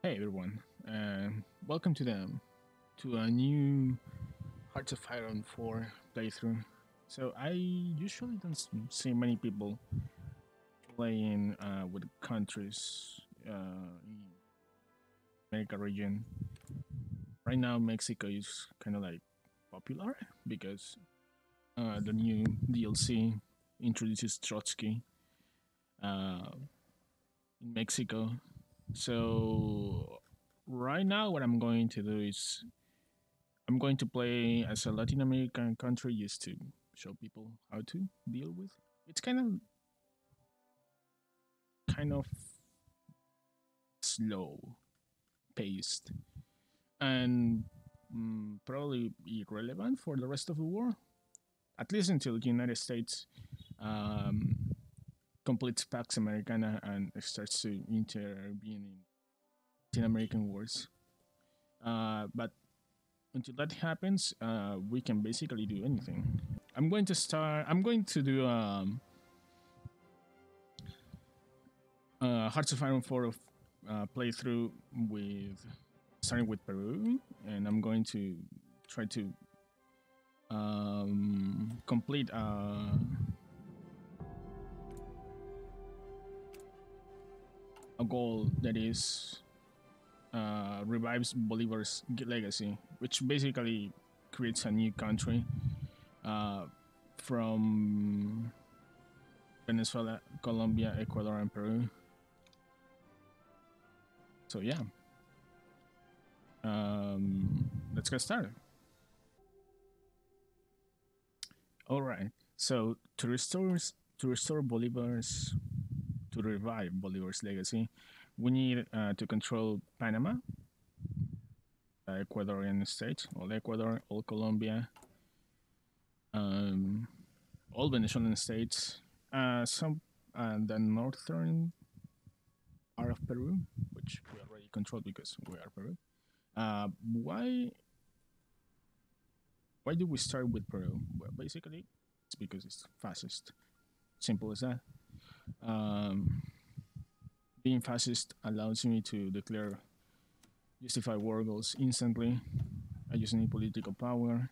Hey everyone, welcome to a new Hearts of Iron 4 playthrough. So I usually don't see many people playing with countries in America region. Right now, Mexico is kind of like popular because the new DLC introduces Trotsky uh, in Mexico. So right now, what I'm going to do is I'm going to play as a Latin American country just to show people how to deal with. It's kind of slow paced and probably irrelevant for the rest of the world, at least until the United States um, completes Pax Americana and starts to intervene in Latin American wars. But until that happens, we can basically do anything. I'm going to start. I'm going to do Hearts of Iron 4 of playthrough with starting with Peru, and I'm going to try to complete a goal that is revives Bolivar's legacy, which basically creates a new country uh, from Venezuela, Colombia, Ecuador, and Peru. So yeah, let's get started. All right. So to restore Bolivar's to revive Bolivar's legacy, we need to control Panama, Ecuadorian state, all Ecuador, all Colombia, um, all Venezuelan states, some the northern part of Peru, which we already control because we are Peru. Why do we start with Peru? Well, basically, it's because it's fastest. Simple as that. Um, being fastest allows me to declare justify war goals instantly. I just need political power.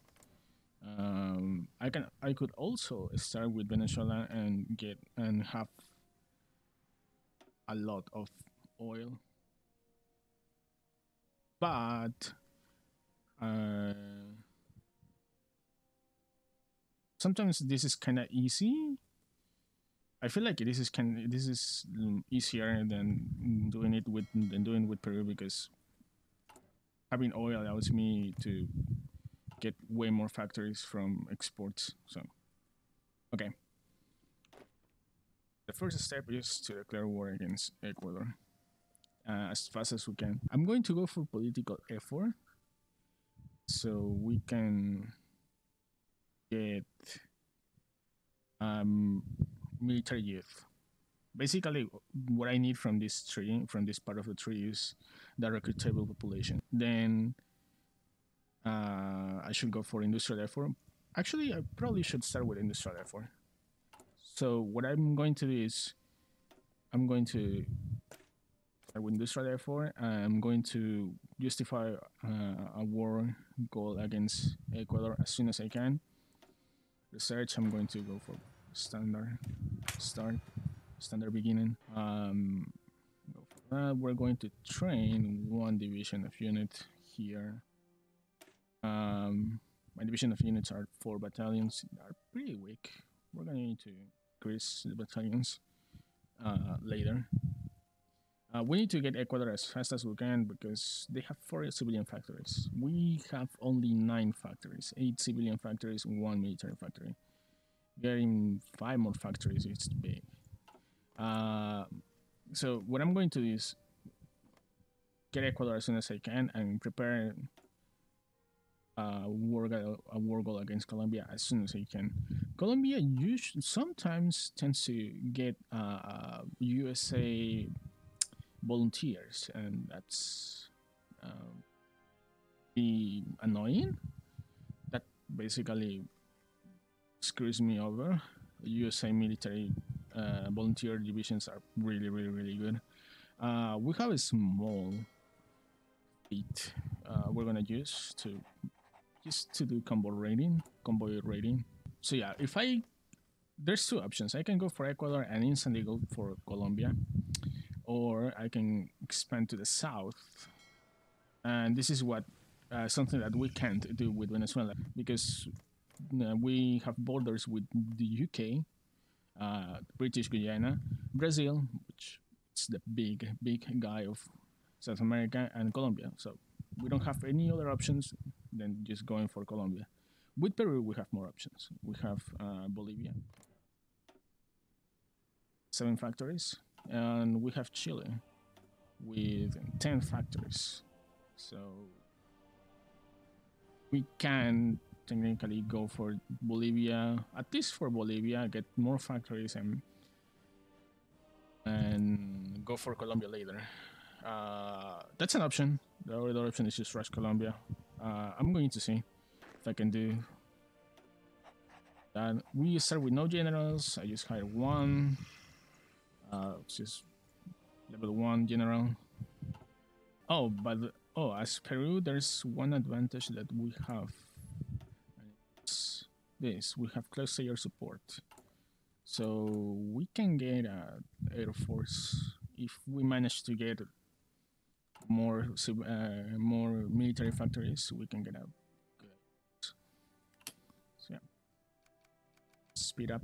I could also start with Venezuela and have a lot of oil, but uh, sometimes this is kind of easy. I feel like this is easier than doing with Peru because having oil allows me to get way more factories from exports. So okay, the first step is to declare war against Ecuador as fast as we can. I'm going to go for political effort so we can get um, military youth. Basically, what I need from this part of the tree, is the recruitable population. Then I should go for industrial effort. Actually, I probably should start with industrial effort. So what I'm going to do is I'm going to start with industrial effort. I'm going to justify a war goal against Ecuador as soon as I can. Research, I'm going to go for standard start, standard beginning. Go for that. We're going to train one division of unit here. My division of units are 4 battalions. They are pretty weak. We're going to need to increase the battalions later. We need to get Ecuador as fast as we can because they have 4 civilian factories. We have only 9 factories, 8 civilian factories, 1 military factory. Getting 5 more factories is big. So what I'm going to do is get Ecuador as soon as I can and prepare a war goal against Colombia as soon as I can. Colombia sometimes tends to get USA volunteers, and that's be annoying. That basically screws me over. USA military volunteer divisions are really, really, really good. We have a small 8 we're gonna use to just to do convoy rating. So yeah, if I there's two options. I can go for Ecuador and instantly go for Colombia, or I can expand to the south. And this is what something that we can't do with Venezuela because we have borders with the UK, British Guyana, Brazil, which is the big guy of South America, and Colombia. So we don't have any other options than just going for Colombia. With Peru, we have more options. We have Bolivia, 7 factories, and we have Chile with 10 factories. So we can technically go for Bolivia, at least for Bolivia, get more factories and go for Colombia later. That's an option. The other option is just rush Colombia. I'm going to see if I can do that. We start with no generals. I just hire one. Just level 1 general. Oh, but as Peru, there's one advantage that we have. It's this: we have close air support, so we can get Air Force if we manage to get more military factories. We can get a good. So yeah, speed up.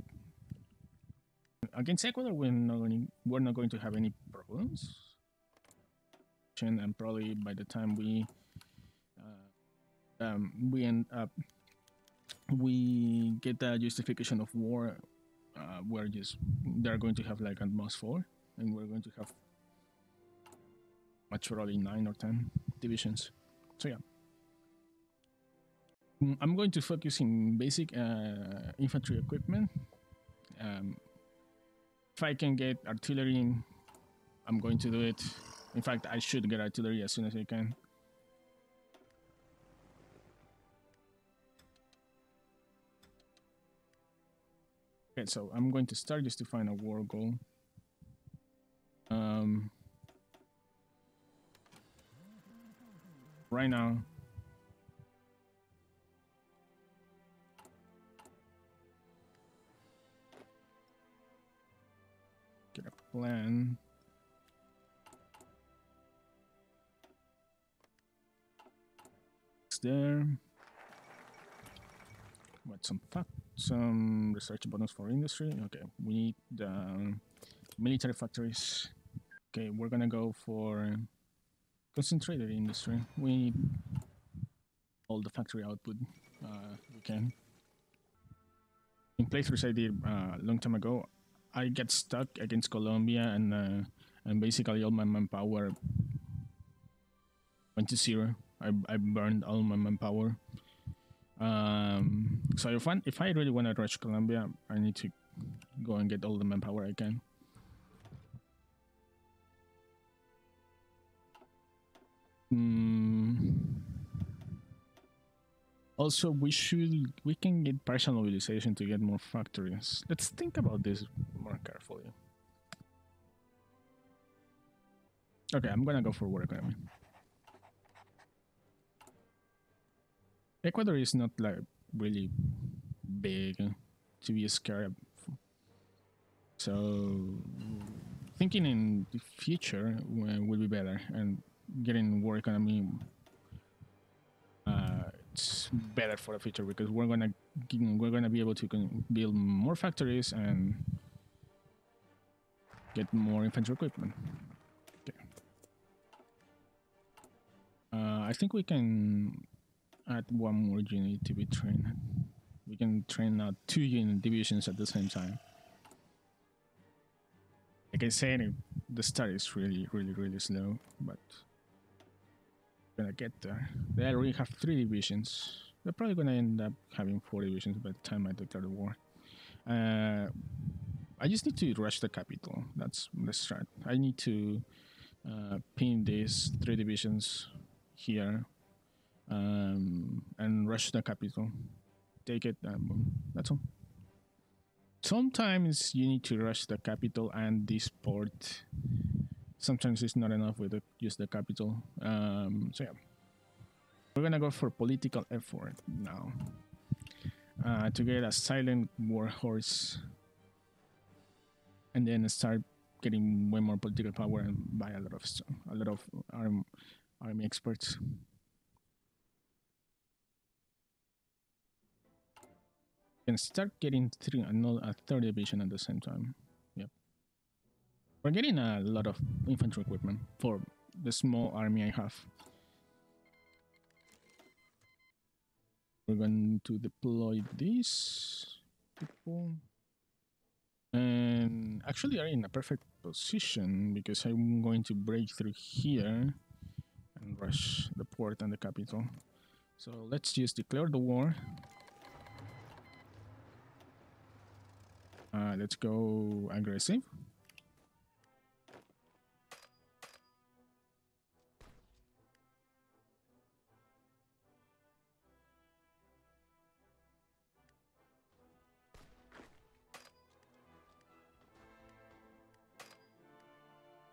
Against Ecuador, we're not going to have any problems. And probably by the time we end up, we get the justification of war, they're going to have like at 4, and we're going to have much probably 9 or 10 divisions. So yeah. I'm going to focus in basic infantry equipment. If I can get artillery, I'm going to do it. In fact, I should get artillery as soon as I can. Okay, so I'm going to start just to find a war goal. Right now, get a plan. It's there. What some research bonus for industry. Okay, we need the military factories. Okay, we're gonna go for concentrated industry. We need all the factory output we can. In playthroughs I did a long time ago, I get stuck against Colombia, and basically all my manpower went to 0. I burned all my manpower. So if I really want to rush Colombia, I need to go and get all the manpower I can. Also, we can get partial mobilization to get more factories. Let's think about this more carefully. Okay, I'm gonna go for war economy. Ecuador is not like really big to be scared of. So thinking in the future will be better, and getting war economy it's better for the future because we're gonna be able to build more factories and get more infantry equipment. Okay. I think we can add one more unit to be trained. We can train 2 unit divisions at the same time. Like I said, the start is really slow, but we're gonna get there. They already have 3 divisions. They're probably gonna end up having 4 divisions by the time I declare the war. I just need to rush the capital. That's the start. I need to pin these 3 divisions here and rush the capital. Take it. That's all. Sometimes you need to rush the capital and this port Sometimes it's not enough with just the capital. So yeah, we're gonna go for political effort now to get a silent war horse, and then start getting way more political power and buy a lot of army experts. And start getting through a third division at the same time. Yep, we're getting a lot of infantry equipment for the small army I have. We're going to deploy these people. And actually are in a perfect position because I'm going to break through here and rush the port and the capital. So let's just declare the war. Let's go aggressive.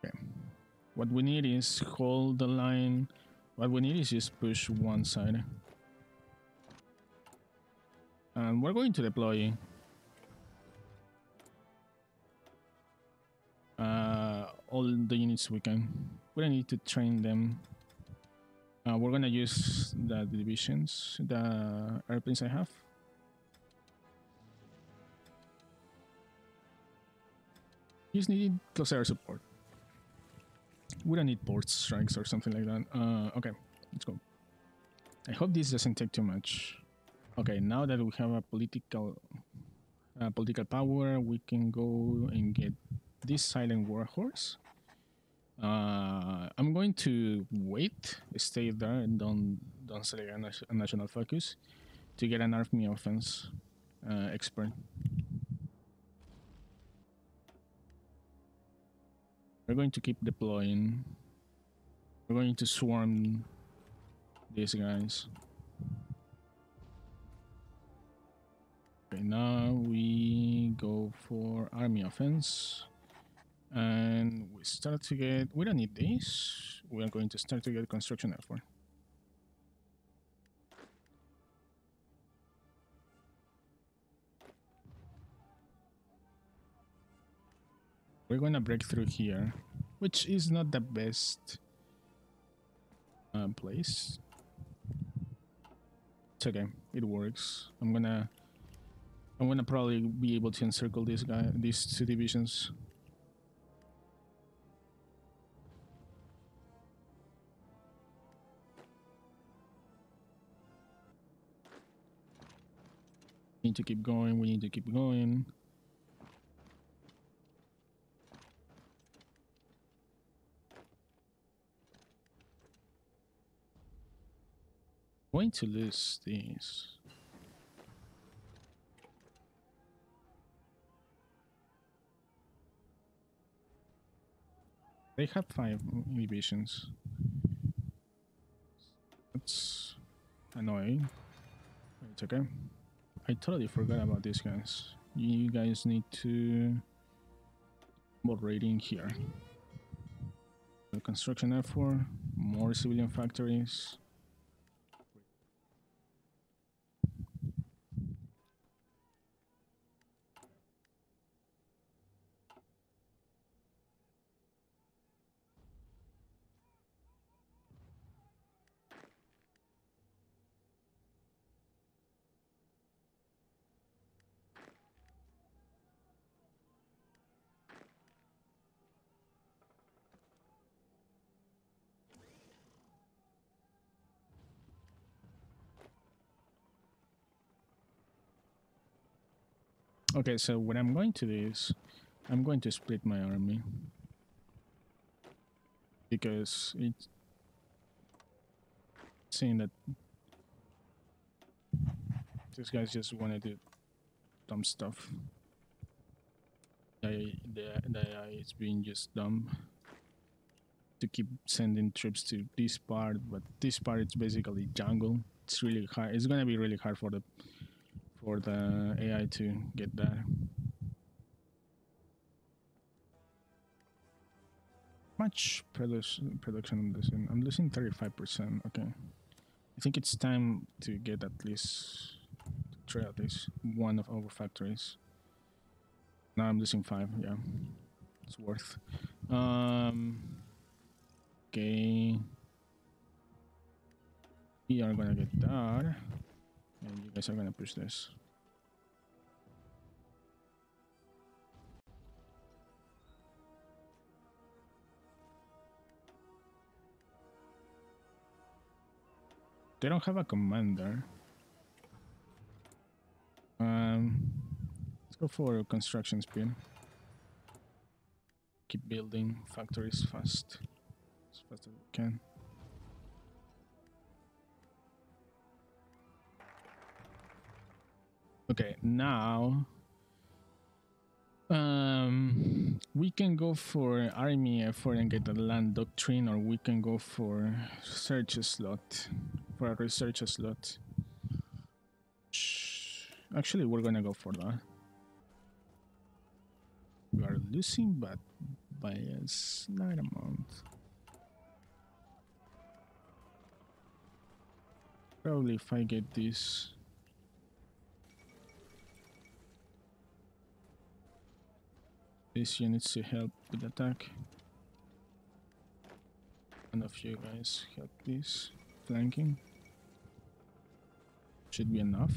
Okay. What we need is hold the line. What we need is just push one side. And we're going to deploy all the units we can. We don't need to train them. We're gonna use the divisions, the airplanes I have. Just need close air support. We don't need port strikes or something like that. Okay, let's go. I hope this doesn't take too much. Okay, now that we have a political power, we can go and get this silent warhorse. I'm going to wait, stay there, and don't select a national focus to get an army offense expert. We're going to keep deploying. We're going to swarm these guys. Okay, now we go for army offense. And we start to get... We don't need this. We are going to start to get construction effort. We're going to break through here, which is not the best place. It's okay. It works. I'm gonna probably be able to encircle these two divisions. We need to keep going. We need to keep going. Going to lose these. They have 5 divisions. That's annoying. It's okay. I totally forgot about these guys. You guys need to more rating here. The construction effort, more civilian factories. Okay, so what I'm going to do is I'm going to split my army because it's saying that these guys just want to do dumb stuff. The AI is being just dumb to keep sending troops to this part, but this part it's basically jungle. It's really hard. It's gonna be really hard for the AI to get that. Much production I'm losing. I'm losing 35%. Okay. I think it's time to get at least to try at least one of our factories. Now I'm losing 5. Yeah, it's worth. Okay. We are gonna get that, and you guys are gonna push this. They don't have a commander. Let's go for construction speed. Keep building factories fast, as fast as we can. Okay, now we can go for army effort and get the land doctrine, or we can go for research slot, for a research slot. Actually, we're gonna go for that. We are losing, but by a slight amount. Probably if I get this. These units to help with attack. One of you guys help this flanking. Should be enough.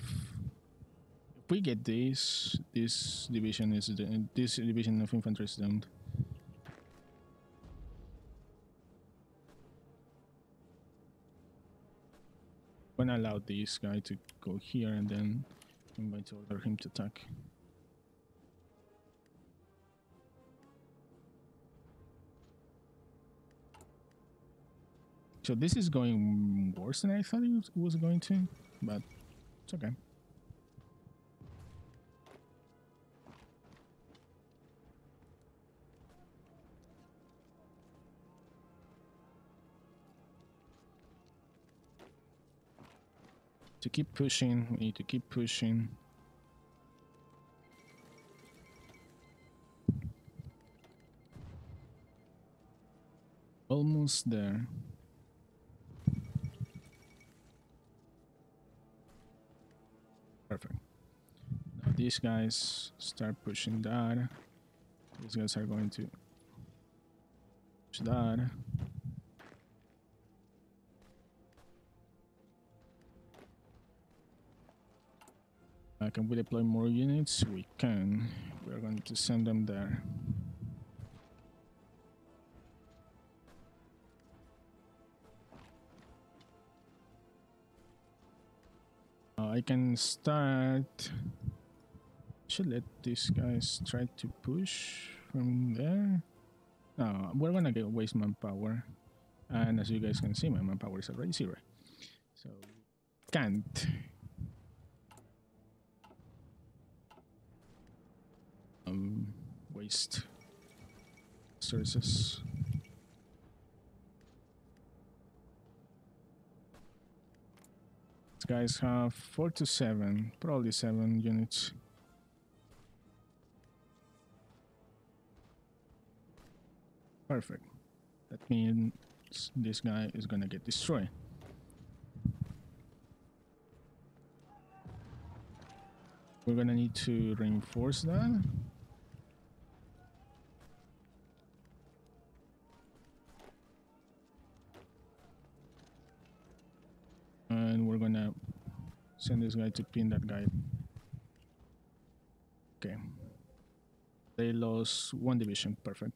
If we get this division is this division of infantry is doomed. I'm gonna allow this guy to go here, and then I'm going to order him to attack. So this is going worse than I thought it was going to, but it's okay. To keep pushing, we need to keep pushing. Almost there. Perfect. Now these guys start pushing that. These guys are going to push that. Can we deploy more units? We can. We're going to send them there. I can start. Should let these guys try to push from there. No, we're gonna get waste manpower, and as you guys can see, my manpower is already 0, so can't. Waste resources. These guys have 4 to 7, probably 7 units. Perfect. That means this guy is gonna get destroyed. We're gonna need to reinforce that. And we're gonna send this guy to pin that guy. Okay. They lost 1 division. Perfect.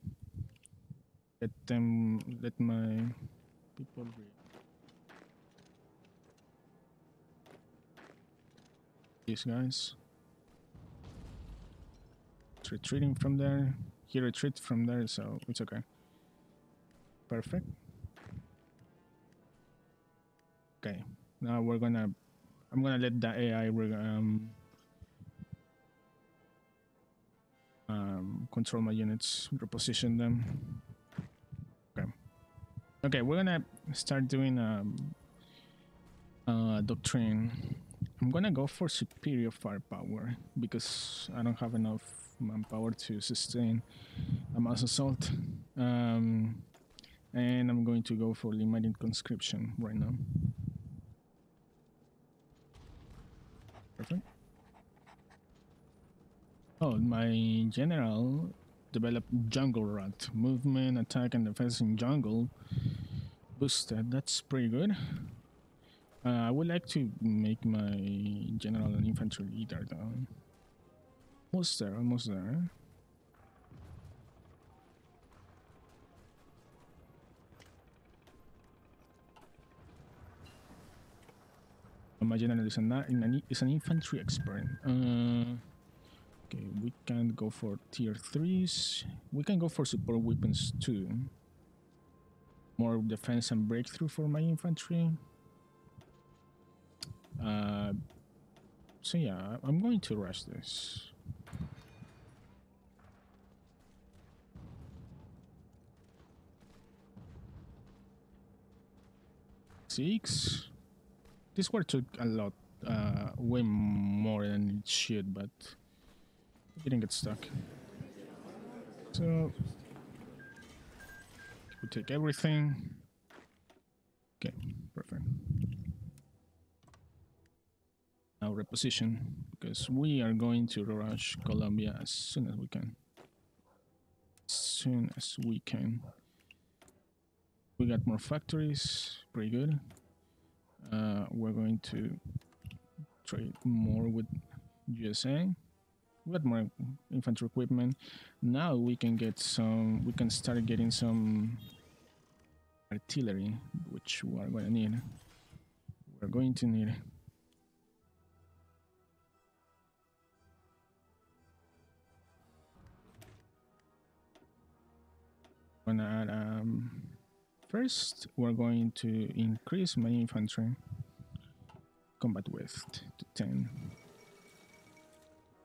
Let my people read. These guys. It's retreating from there. He retreats from there, so it's okay. Perfect. Okay. Now I'm gonna let the AI control my units, reposition them. Okay. Okay, we're gonna start doing doctrine. I'm gonna go for superior firepower because I don't have enough manpower to sustain a mass assault. And I'm going to go for limited conscription right now. Perfect. Oh, my general developed jungle rat. Movement, attack, and defense in jungle boosted. That's pretty good. I would like to make my general an infantry leader though. Almost there, almost there. My general is an infantry expert. Okay, we can go for tier 3s. We can go for support weapons too. More defense and breakthrough for my infantry. So yeah, I'm going to rush this. Six. This war took a lot, way more than it should, but it didn't get stuck. So we take everything. Okay, perfect. Now reposition, because we are going to rush Colombia as soon as we can. As soon as we can. We got more factories, pretty good. We're going to trade more with USA. We got more infantry equipment. Now we can get some. We can start getting some artillery, which we are going to need. We're going to need. Gonna add, first, we're going to increase my infantry combat width to 10.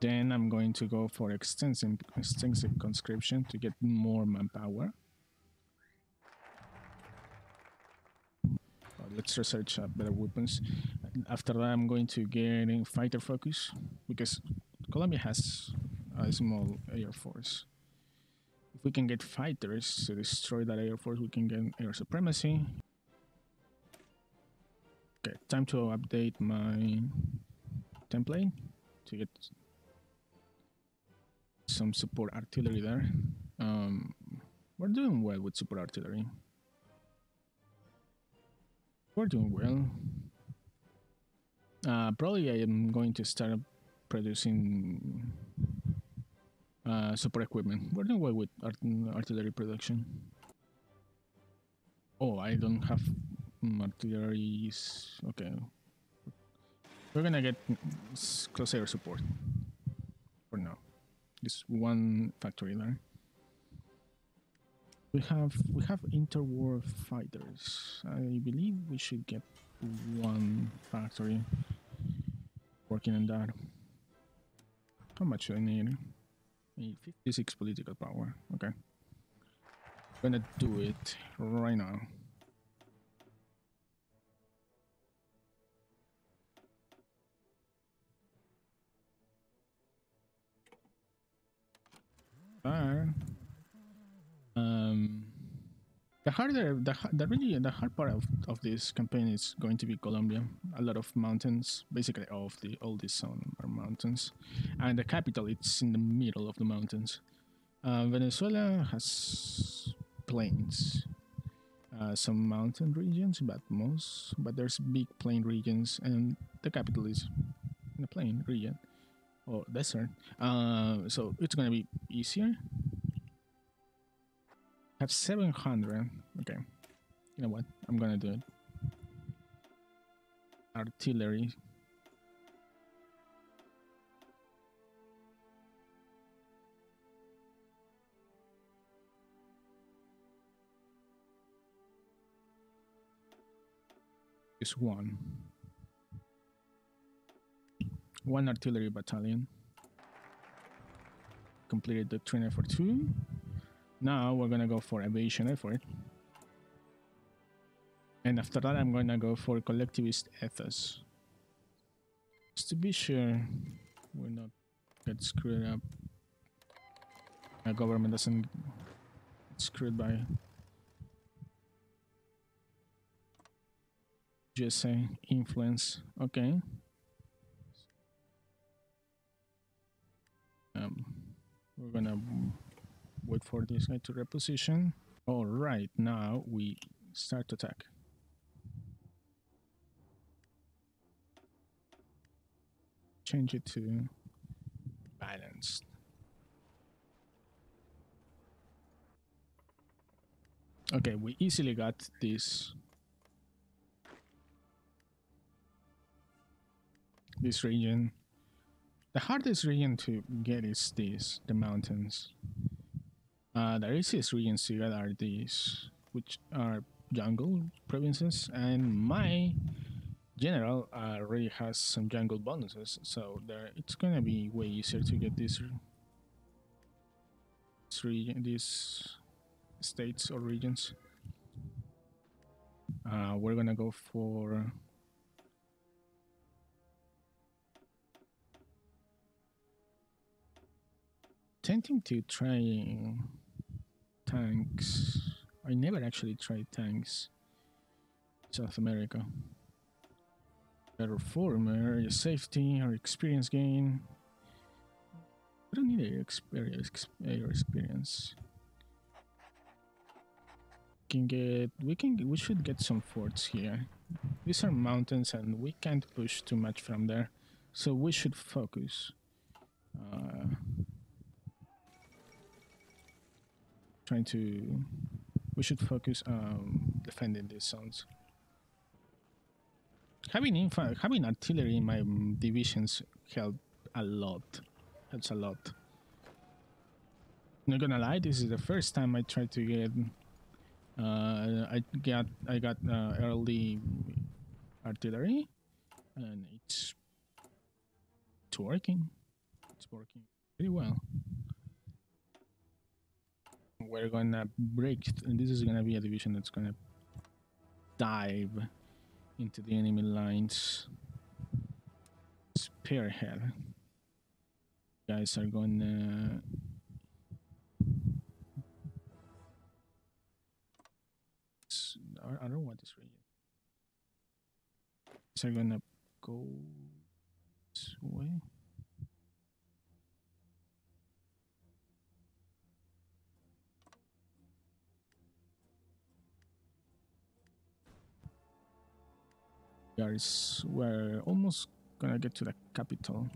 Then I'm going to go for extensive conscription to get more manpower. Let's research better weapons. After that, I'm going to get in fighter focus because Colombia has a small air force. If we can get fighters to destroy that air force, we can get air supremacy. Okay, time to update my template to get some support artillery there. We're doing well with support artillery. We're doing well. Probably I am going to start producing support equipment. We're doing well with artillery production. Oh, I don't have artillery. Okay. We're gonna get close air support for now. Just one factory there. We have interwar fighters. I believe we should get one factory working on that. How much do I need? I need 56 political power. Okay. I'm gonna do it right now. There. The hard part of this campaign is going to be Colombia. A lot of mountains, basically all this zone are mountains, and the capital it's in the middle of the mountains. Venezuela has plains, some mountain regions, but there's big plain regions, and the capital is in a plain region or desert. So it's gonna be easier. Have 700. Okay. You know what? I'm gonna do it. Artillery. Just one. One artillery battalion. Completed doctrine effort 2. Now we're gonna go for aviation effort. And after that, I'm gonna go for collectivist ethos. Just to be sure we're not get screwed up. Our government doesn't get screwed by Just say influence. Okay. Um, we're gonna wait for this guy to reposition. All right, now we start to attack. Change it to balanced. Okay, we easily got this region. The hardest region to get is the mountains. The easiest regions to get are these, which are jungle provinces, and my general already has some jungle bonuses, so there it's gonna be way easier to get these states or regions. We're gonna go for tempting to try tanks. I never actually tried tanks in South America. Better former, your safety, or experience gain. We don't need your experience. We should get some forts here. These are mountains and we can't push too much from there. So we should focus. We should focus defending these zones. Having artillery in my divisions helps a lot. Not gonna lie, this is the first time I tried to get. I got early artillery, and it's working. It's working pretty well. We're gonna break, and this is gonna be a division that's gonna dive into the enemy lines. Spearhead. Guys are gonna. I don't want this region. So I'm gonna go this way. Guys, we're almost gonna get to the capital.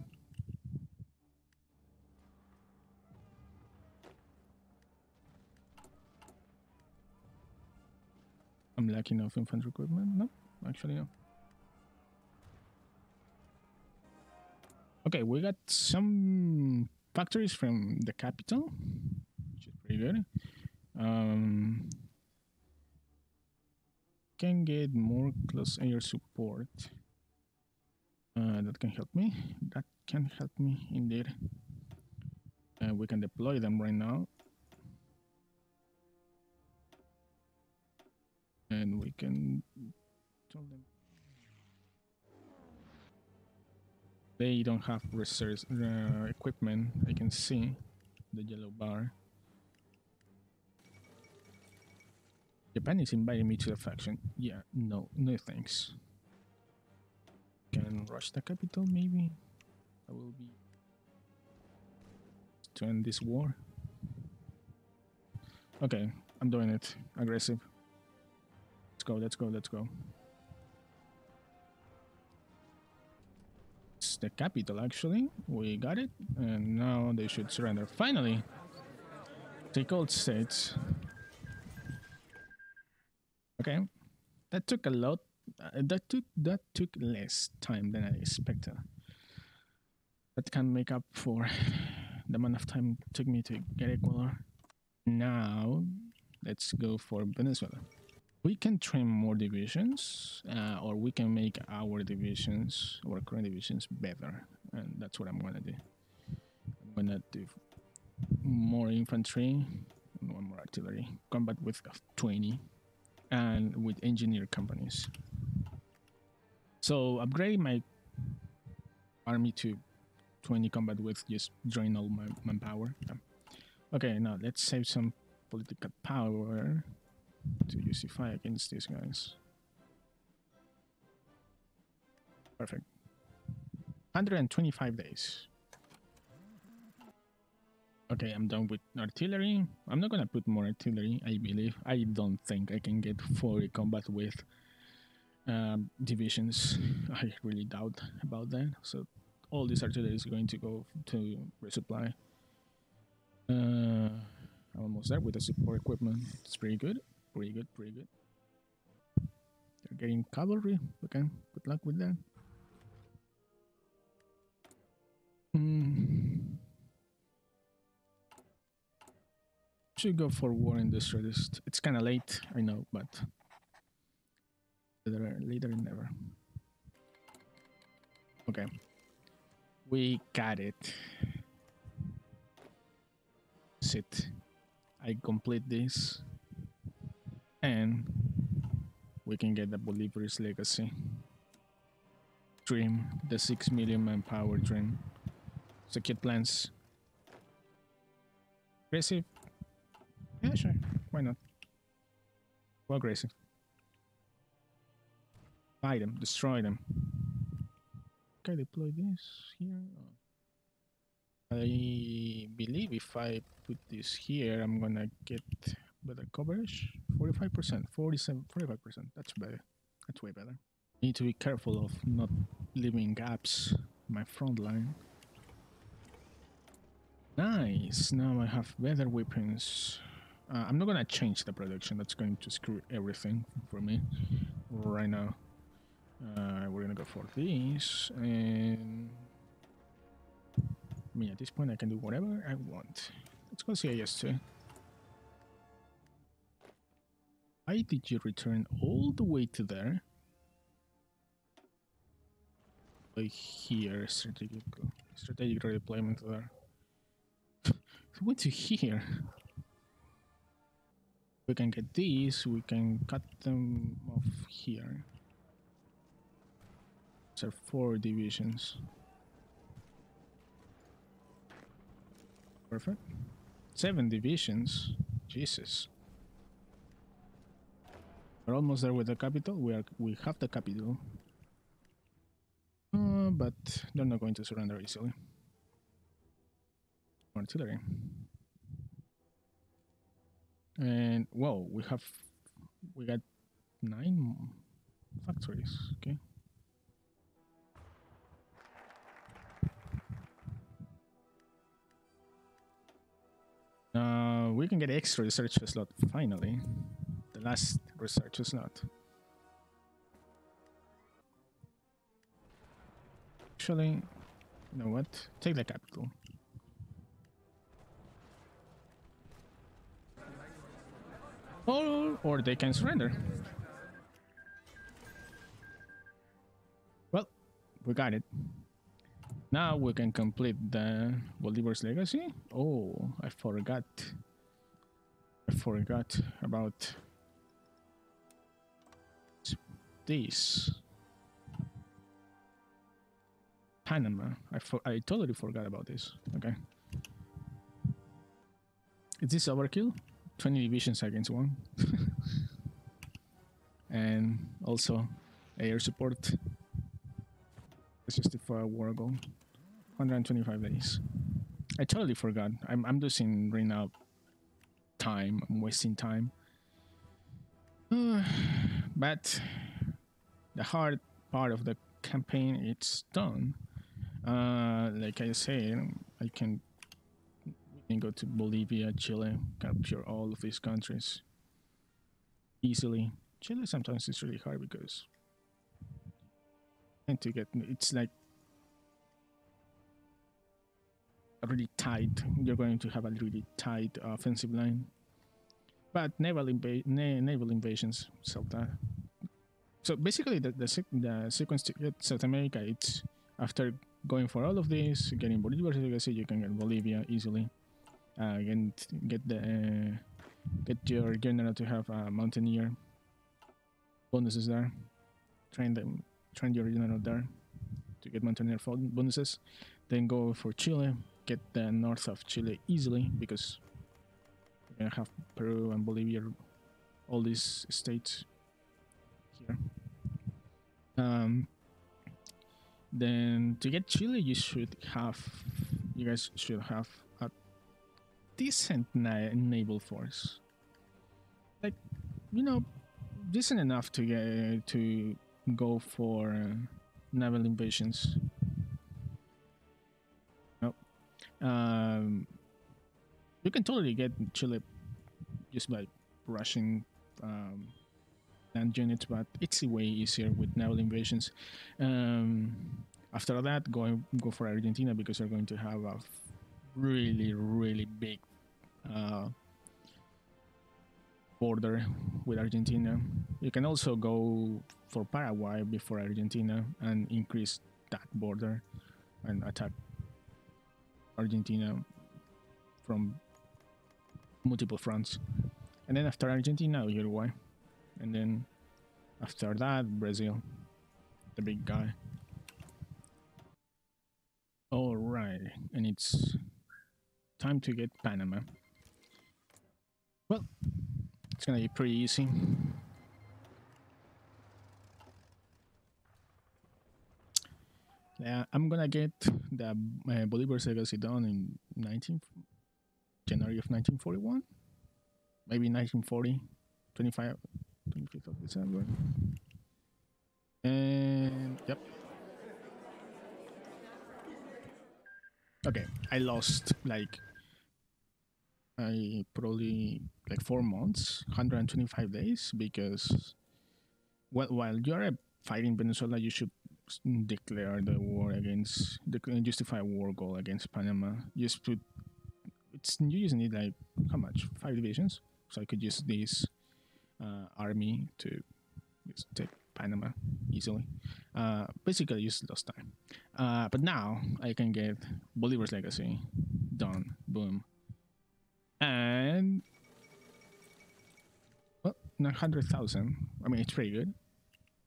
I'm lacking of infantry equipment. No, actually no. Okay, we got some factories from the capital, which is pretty good. Can get more close air support. That can help me. That can help me indeed. We can deploy them right now. And we can tell them they don't have research equipment. I can see the yellow bar. Japan is inviting me to the faction. Yeah, no thanks. Can rush the capital maybe? I will be to end this war. Okay, I'm doing it. Aggressive. Let's go. It's the capital, actually. We got it, and now they should surrender. Finally! Take old states. Okay. That took a lot. That took less time than I expected. That can make up for the amount of time it took me to get Ecuador. Now, let's go for Venezuela. We can train more divisions, or we can make our current divisions better, and that's what I'm gonna do. I'm gonna do more infantry and one more artillery, combat with 20, and with engineer companies. So upgrading my army to 20 combat with just drain all my manpower. Yeah. Okay, now let's save some political power to justify against these guys. Perfect. 125 days. Okay, I'm done with artillery. I'm not gonna put more artillery, I believe. I don't think I can get fully combat with divisions. I really doubt about that. So all this artillery is going to go to resupply. I'm almost there with the support equipment. It's pretty good. Pretty good, pretty good. They're getting cavalry. Okay, good luck with that. Should go for war industrialist. It's kind of late, I know, but later than never. Okay, we got it. Sit. I complete this, and we can get the Bolivar's legacy dream, the 6 million manpower dream. Secure plans. Aggressive. Yeah, sure. Why not? Go aggressive. Buy them. Destroy them. Okay, deploy this here. I believe if I put this here, I'm gonna get better coverage. 45%, 47, 45%. That's better. That's way better. Need to be careful of not leaving gaps in my front line. Nice. Now I have better weapons. I'm not gonna change the production. That's going to screw everything for me right now. We're gonna go for this, and I mean, at this point I can do whatever I want. Let's go CIS2. Why did you return all the way to there? Like here, strategic redeployment there. It went to here. We can get these, we can cut them off here. These are 4 divisions. Perfect. 7 divisions. Jesus. We're almost there with the capital. We have the capital. But they're not going to surrender easily. Artillery. And whoa, we got 9 factories. Okay. We can get extra research slot finally. The last research slot. Actually, you know what? Take the capital. Or they can surrender. Well, we got it. Now we can complete the Bolivar's legacy. Oh, I forgot about this. Panama. I totally forgot about this. Okay. Is this overkill? 20 divisions against 1. And also air support. This is the war goal. 125 days. I totally forgot. I'm losing right now time. I'm wasting time. But the hard part of the campaign, it's done. Like I said, I can go to Bolivia, Chile, capture all of these countries easily. Chile sometimes is really hard because and to get it's like a really tight. You're going to have a really tight offensive line, but naval invasions solve that. So basically, the sequence to get South America, it's after going for all of this, getting Bolivar legacy, you can get Bolivia easily. Get your general to have a mountaineer bonuses there. Train your general there to get mountaineer bonuses. Then go for Chile. Get the north of Chile easily because you're gonna have Peru and Bolivia, all these states here. Then to get Chile, you guys should have a decent naval force, like you know, decent enough to get to go for naval invasions. No, um, you can totally get Chile just by rushing um, land units, but it's way easier with naval invasions. Um, After that, go for Argentina because you're going to have a really big uh, border with Argentina. You can also go for Paraguay before Argentina and increase that border and attack Argentina from multiple fronts. And then after Argentina, Uruguay. And then after that, Brazil, the big guy. All right, and it's time to get Panama. Well, it's gonna be pretty easy. Yeah, I'm gonna get the Bolivar's legacy done in January of 1941, maybe 1940, 25th of December. And yep. Okay, I lost I probably like 4 months, 125 days because well, while you're fighting Venezuela, you should declare the war against justify a war goal against Panama. Just put you just need like how much 5 divisions, so I could use this army to just take Panama easily. Basically, just lost time. But now I can get Bolivar's legacy done. Boom. And well, 900,000. I mean, it's pretty good.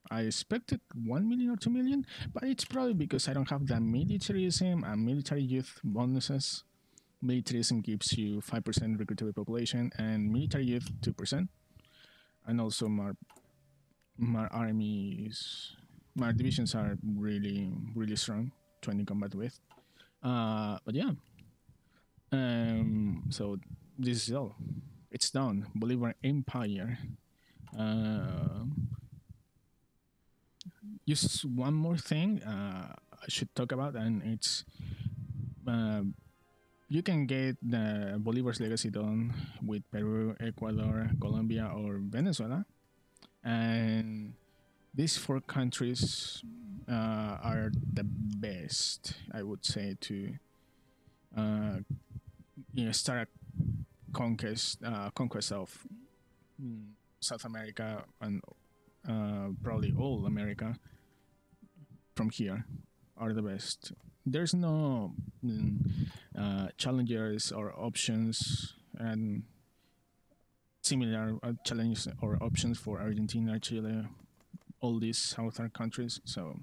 I expected 1 million or 2 million, but it's probably because I don't have the militarism and military youth bonuses. Militarism gives you 5% recruitable population, and military youth 2%. And also, my armies, my divisions are really strong, 20 combat with. But yeah, so this is all. It's done. Bolivar Empire. Just one more thing I should talk about, and it's you can get the Bolivar's legacy done with Peru, Ecuador, Colombia, or Venezuela, and these 4 countries are the best, I would say, to start a conquest of South America and probably all America from here are the best. There's no challengers or options and similar challenges or options for Argentina, Chile, all these southern countries. So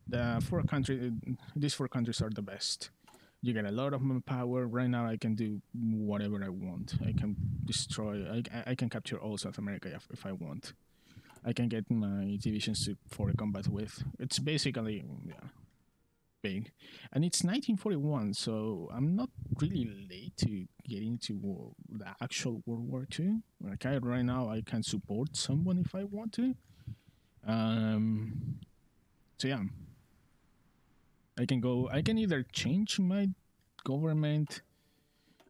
these 4 countries are the best. You get a lot of manpower. Right now, I can do whatever I want. I can destroy. I can capture all South America if I want. I can get my divisions for combat with. It's basically big, and it's 1941, so I'm not really late to get into the actual World War II. Like right now, I can support someone if I want to. So yeah, I can go. I can either change my government,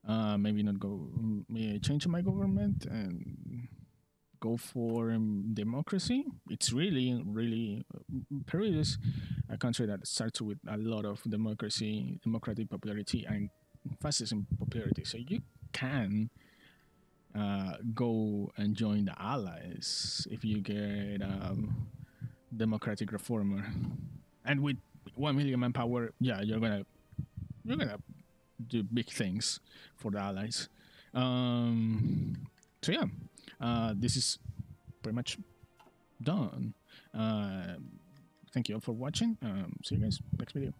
maybe not go. Maybe change my government and go for democracy. It's really Peru is a country that starts with a lot of democratic popularity, and fascism popularity. So you can go and join the Allies if you get democratic reformer, and with 1 million manpower, yeah, you're gonna do big things for the Allies. So yeah, this is pretty much done. Thank you all for watching. See you guys next video.